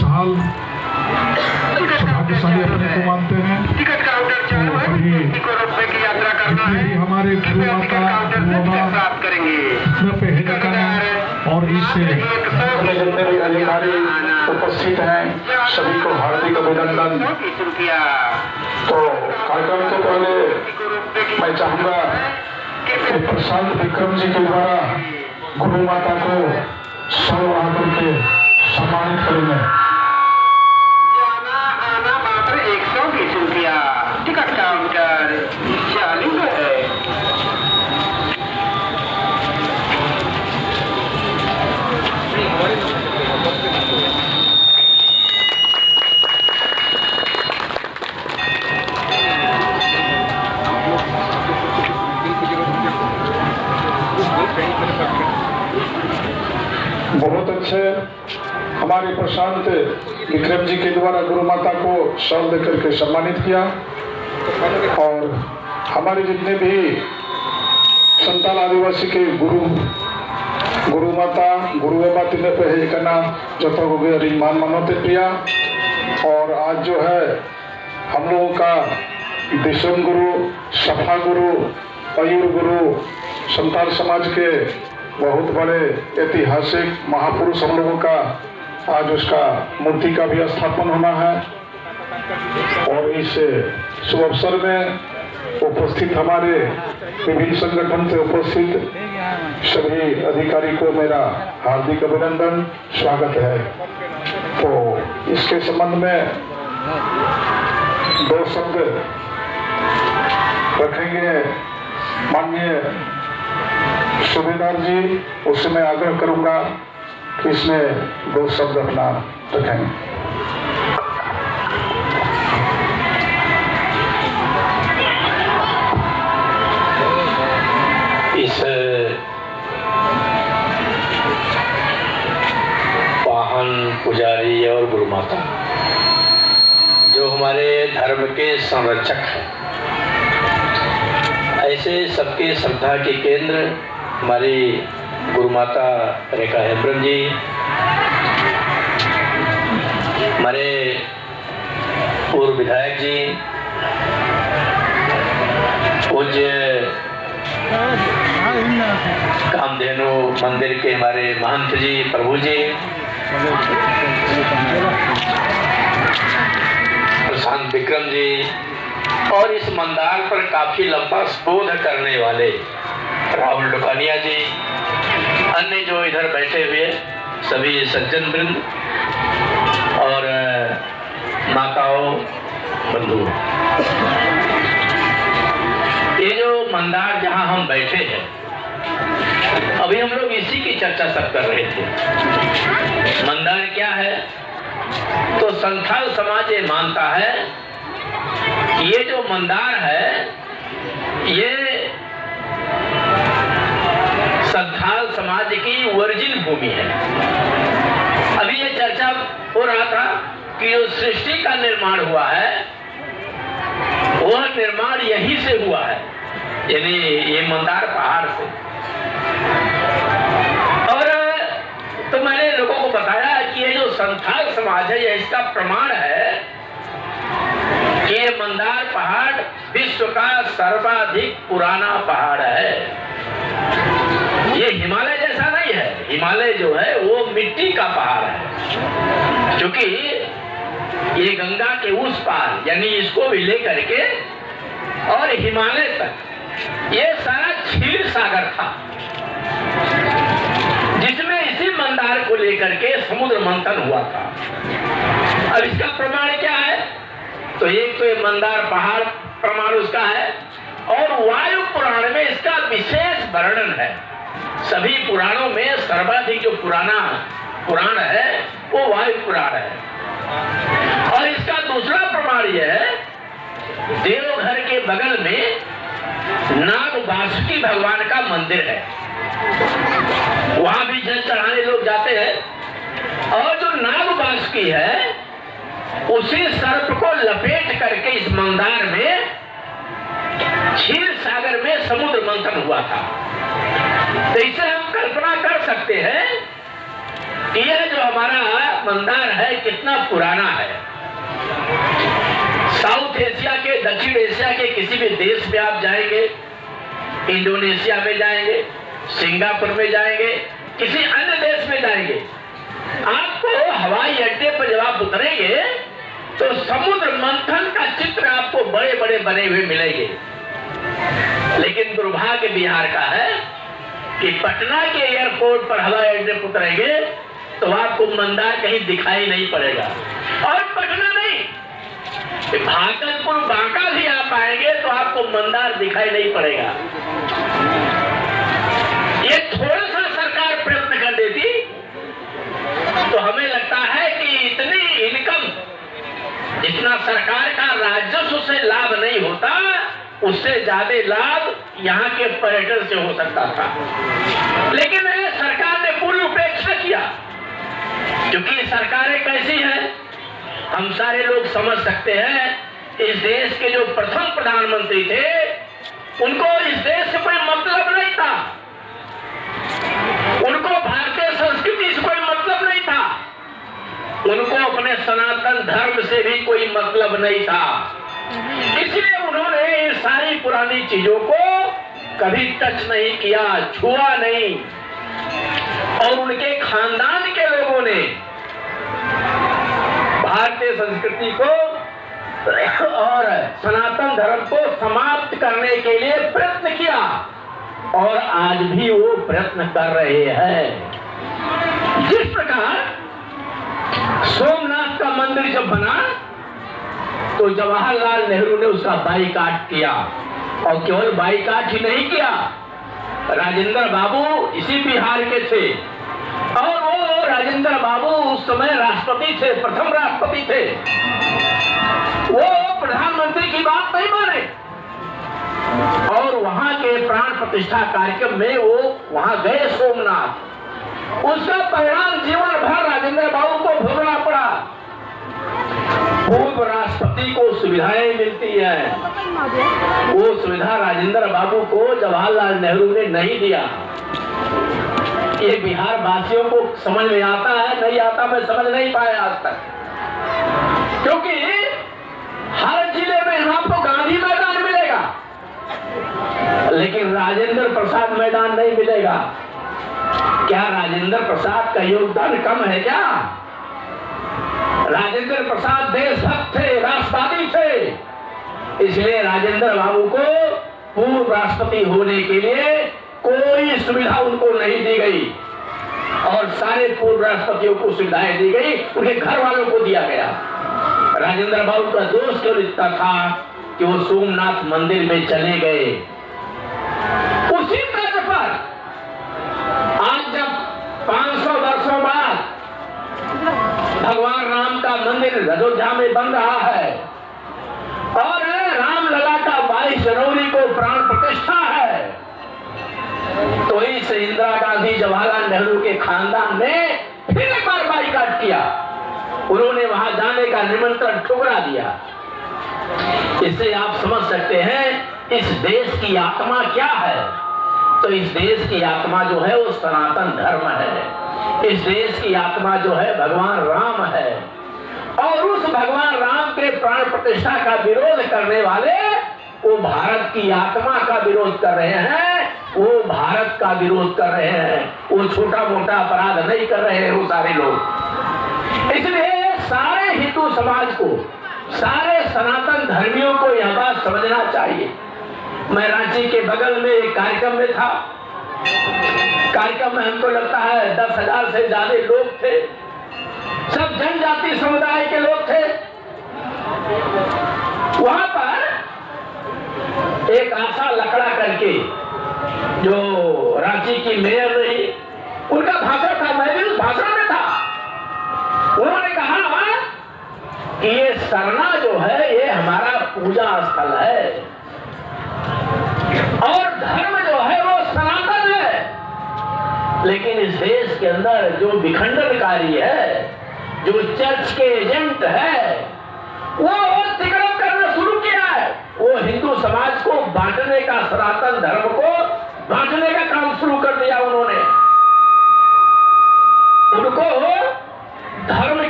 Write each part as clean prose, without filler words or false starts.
खुशहाल भाग्यशाली अपने को मानते हैं। तो भी हमारे गुरु माता पे करना और इससे जितने भी अधिकारी उपस्थित हैं सभी को हार्दिक अभिनंदन। तो कार्यक्रम के पहले मैं चाहूँगा कि प्रशांत विक्रम जी के द्वारा गुरु माता को सौ आकर के सम्मानित करेंगे। आना मात्र 120 रुपया, टिकट काउंटर चालू है। बहुत अच्छे हमारे प्रशांत विक्रम जी के द्वारा गुरु माता को शॉल देकर के सम्मानित किया। और हमारे जितने भी संताल आदिवासी के गुरु माता गुरु बाबा तीन पे है करना जो तो मान मनोते प्रिया। और आज जो है हम लोगों का दिशम गुरु, सफा गुरु, पयूर गुरु, संताल समाज के बहुत बड़े ऐतिहासिक महापुरुष हम लोगों का आज उसका मूर्ति का भी स्थापन होना है। और इस शुभ अवसर में उपस्थित हमारे विभिन्न संगठन से उपस्थित सभी अधिकारी को मेरा हार्दिक अभिनंदन, स्वागत है। तो इसके संबंध में दो शब्द रखेंगे माननीय सूबेदार जी, उससे मैं आग्रह करूंगा कि इसमें दो शब्द अपना रखें। इस वाहन पुजारी और गुरु माता जो हमारे धर्म के संरक्षक हैं, ऐसे सबके श्रद्धा के केंद्र हमारी गुरु माता रेखा हेम्ब्रम जी, हमारे पूर्व विधायक जी, पूज्य कामधेनु मंदिर के हमारे महंत जी, प्रभु जी, प्रशांत विक्रम जी, और इस मंदार पर काफी लंबा शोध करने वाले राहुल डुकानिया जी, अन्य जो इधर बैठे हुए सभी सज्जन वृंद और माताओं, बंधु, ये जो मंदार जहां हम बैठे हैं, अभी हम लोग इसी की चर्चा सब कर रहे थे। मंदार क्या है? तो संथाल समाज ये मानता है ये जो मंदार है ये संथाल समाज की वर्जिन भूमि है। अभी ये चर्चा हो रहा था कि जो सृष्टि का निर्माण हुआ है वह निर्माण यहीं से हुआ है, यानी ये मंदार पहाड़ से। और तो मैंने लोगों को बताया कि ये जो संथाल समाज है ये इसका प्रमाण है कि ये मंदार पहाड़ विश्व का सर्वाधिक पुराना पहाड़ है। ये हिमालय जैसा नहीं है, हिमालय जो है वो मिट्टी का पहाड़ है, क्योंकि ये गंगा के उस पार यानी इसको भी लेकर के और हिमालय तक ये सारा क्षीर सागर था, जिसमें इसी मंदार को लेकर के समुद्र मंथन हुआ था। अब इसका प्रमाण क्या है? तो एक तो ये मंदार पहाड़ प्रमाण उसका है, और वायु पुराण में इसका विशेष वर्णन है। सभी पुराणों में सर्वाधिक जो पुराना पुराण है वो वायु पुराण है। और इसका दूसरा प्रमाण यह है, देवघर के बगल में नाग वासुकी भगवान का मंदिर है, वहां भी जल चढ़ाने लोग जाते हैं। और जो नाग वासुकी है उसी सर्प को लपेट करके इस मंदार में क्षीर सागर में समुद्र मंथन हुआ था। तो इसे हम कल्पना कर सकते हैं कि यह जो हमारा मंदार है कितना पुराना है। साउथ एशिया के, दक्षिण एशिया के किसी भी देश में आप जाएंगे, इंडोनेशिया में जाएंगे, सिंगापुर में जाएंगे, किसी अन्य देश में जाएंगे, आपको हवाई अड्डे पर जब आप उतरेंगे तो समुद्र मंथन का चित्र आपको बड़े बड़े बने हुए मिलेंगे। लेकिन दुर्भाग्य बिहार का है कि पटना के एयरपोर्ट पर हवाई अड्डे पर उतरेंगे तो आपको मंदार कहीं दिखाई नहीं पड़ेगा। और पटना नहीं, भागलपुर, बांका भी आप आएंगे तो आपको मंदार दिखाई नहीं पड़ेगा। ये थोड़ा सा सरकार प्रयत्न कर देती तो हमें लगता है कि इतनी इनकम, जितना सरकार का राजस्व से लाभ नहीं होता, उससे ज्यादा लाभ यहाँ के पर्यटन से हो सकता था। लेकिन सरकार ने पूरी उपेक्षा किया, क्योंकि सरकारें कैसी हैं हम सारे लोग समझ सकते हैं। इस देश के जो प्रथम प्रधानमंत्री थे, उनको इस देश से कोई मतलब नहीं था, उनको भारतीय संस्कृति से कोई मतलब नहीं था, उनको अपने सनातन धर्म से भी कोई मतलब नहीं था। इसलिए उन्होंने ये सारी पुरानी चीजों को कभी टच नहीं किया, छुआ नहीं। और उनके खानदान के लोगों ने भारतीय संस्कृति को और सनातन धर्म को समाप्त करने के लिए प्रयत्न किया, और आज भी वो प्रयत्न कर रहे हैं। जिस प्रकार सोमनाथ का मंदिर जब बना तो जवाहरलाल नेहरू ने उसका बाईकाट किया, और केवल बाईकाट ही नहीं किया, राजेंद्र बाबू इसी बिहार के थे, और वो राजेंद्र बाबू उस समय राष्ट्रपति थे, प्रथम राष्ट्रपति थे। वो प्रधानमंत्री की बात नहीं माने, और वहां के प्राण प्रतिष्ठा कार्यक्रम में वो वहां गए सोमनाथ। उसका परिणाम जीवन भर राजेंद्र बाबू को भोगना पड़ा। पूर्व राष्ट्रपति को सुविधाएं मिलती है, वो सुविधा राजेंद्र बाबू को जवाहरलाल नेहरू ने नहीं दिया। ये बिहार वासियों को समझ में आता है नहीं आता, मैं समझ नहीं पाया आज तक, क्योंकि हर जिले में आपको गांधी मैदान मिलेगा, लेकिन राजेंद्र प्रसाद मैदान नहीं मिलेगा। क्या राजेंद्र प्रसाद का योगदान कम है क्या? राजेंद्र प्रसाद देशभक्त थे, राष्ट्रवादी थे, इसलिए राजेंद्र बाबू को पूर्व राष्ट्रपति होने के लिए कोई सुविधा उनको नहीं दी गई, और सारे पूर्व राष्ट्रपतियों को सुविधाएं दी गई, उनके घर वालों को दिया गया। राजेंद्र बाबू का दोष क्यों इतना था कि वो सोमनाथ मंदिर में चले गए। उसी तर्ज पर आज जब 500 वर्षों बाद भगवान राम का मंदिर अयोध्या में बन रहा है, और रामलला का 22 जनवरी को प्राण प्रतिष्ठा है, तो इस इंदिरा गांधी, जवाहरलाल नेहरू के खानदान ने फिर एक बार बाईकाट किया। उन्होंने वहां जाने का निमंत्रण ठुकरा दिया। इससे आप समझ सकते हैं इस देश की आत्मा क्या है। तो इस देश की आत्मा जो है वो सनातन धर्म है, इस देश की आत्मा जो है भगवान राम है, और उस भगवान राम के प्राण प्रतिष्ठा का विरोध करने वाले वो भारत की आत्मा का विरोध कर रहे हैं, वो भारत का विरोध कर रहे हैं, वो छोटा मोटा अपराध नहीं कर रहे हैं वो सारे लोग। इसलिए सारे हिंदू समाज को, सारे सनातन धर्मियों को यह बात समझना चाहिए। मैं रांची के बगल में एक कार्यक्रम में था, कार्यक्रम में हमको लगता है 10,000 से ज्यादा लोग थे, सब जनजाति समुदाय के लोग थे। वहां पर एक आशा लकड़ा करके जो रांची की मेयर रही, उनका भाषण था, मैं भी उस भाषण में था। उन्होंने कहा कि ये सरना जो है ये हमारा पूजा स्थल है, और धर्म जो है वो सनातन है। लेकिन इस देश के अंदर जो विखंडनकारी है, जो चर्च के एजेंट है, वो तिकड़म करना शुरू किया है। वो हिंदू समाज को बांटने का, सनातन धर्म को बांटने का काम शुरू कर दिया उन्होंने। उनको धर्म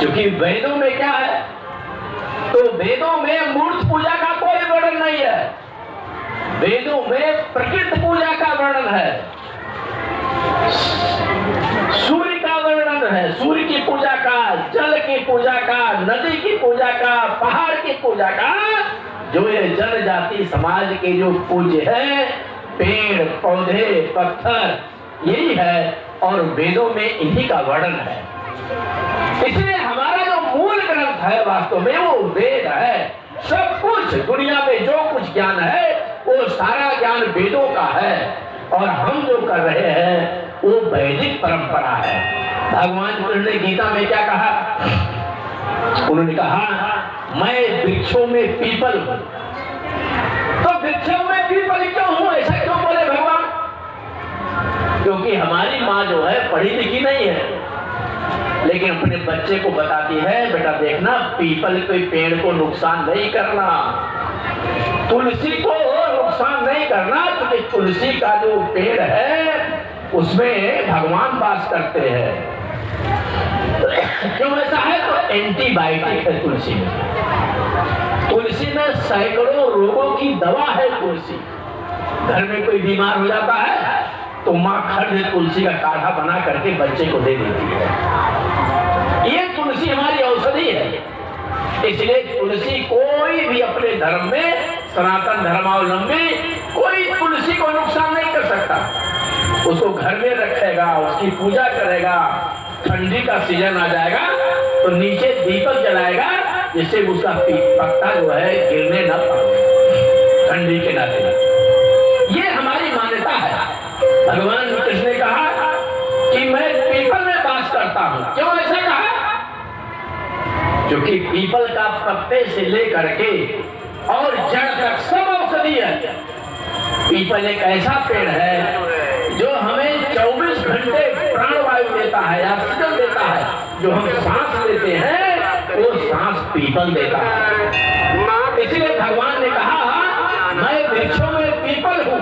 क्योंकि वेदों में क्या है, तो वेदों में मूर्त पूजा का कोई वर्णन नहीं है, वेदों में प्रकृति पूजा का वर्णन है, सूर्य का वर्णन है, सूर्य की पूजा का, जल की पूजा का, नदी की पूजा का, पहाड़ की पूजा का। जो ये जनजाति समाज के जो पूज्य है, पेड़ पौधे पत्थर, यही है, और वेदों में इन्हीं का वर्णन है। इसलिए हमारा जो मूल ग्रंथ है वास्तव में वो वेद है। सब कुछ दुनिया में जो कुछ ज्ञान है वो सारा ज्ञान वेदों का है, और हम जो कर रहे हैं वो वैदिक परंपरा है। भगवान कृष्ण ने गीता में क्या कहा? उन्होंने कहा मैं वृक्षों में पीपल हूं। तो वृक्षों में पीपल क्यों हूं, ऐसा क्यों बोले भगवान? क्योंकि हमारी माँ जो है पढ़ी लिखी नहीं है, लेकिन अपने बच्चे को बताती है बेटा देखना पीपल के पेड़ को नुकसान नहीं करना, तुलसी को नुकसान नहीं करना, क्योंकि तुलसी का जो पेड़ है उसमें भगवान वास करते हैं। क्यों ऐसा है? तो एंटीबायोटिक है तुलसी में, तुलसी में सैकड़ों रोगों की दवा है तुलसी। घर में कोई बीमार हो जाता है तो माँ खंड तुलसी का काढ़ा बना करके बच्चे को दे देती है। ये तुलसी हमारी औषधि है। इसलिए तुलसी कोई भी अपने धर्म में, सनातन धर्मावलंबी कोई तुलसी को नुकसान नहीं कर सकता। उसको घर में रखेगा, उसकी पूजा करेगा, ठंडी का सीजन आ जाएगा तो नीचे दीपक जलाएगा जिससे उसका पत्ता जो है गिरने न पाए ठंडी के नाते। ये हमारी मान्यता है। भगवान कृष्ण ने कहा कि मैं पीपल में वास करता हूं। क्यों ऐसा कहा? क्योंकि पीपल का पत्ते से लेकर के और जड़ तक सब औषधि है। पीपल एक ऐसा पेड़ है जो हमें 24 घंटे प्राणवायु देता है, ऑक्सीजन देता है। जो हम सांस लेते हैं वो सांस पीपल देता है। इसलिए भगवान ने कहा मैं वृक्षों में पीपल हूँ।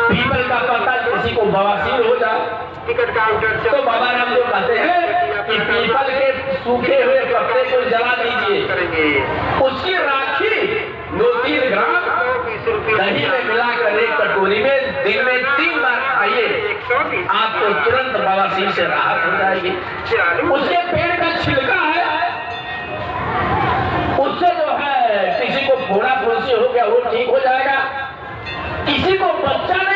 पीपल का पत्ता किसी को बवासीर हो जाए तो बाबा रामदेव कहते हैं कि पीपल के सूखे हुए पत्ते को जला दीजिए, उसकी राखी 2-3 ग्राम दही में मिलाकर एक कटोरी में दिन में 3 बार खाइए, आपको तुरंत बवासीर से राहत हो जाएगी। उसके पेड़ का छिलका है, उससे जो है किसी को फोड़ा फुंसी हो गया वो ठीक हो जाएगा। किसी को बच्चा नहीं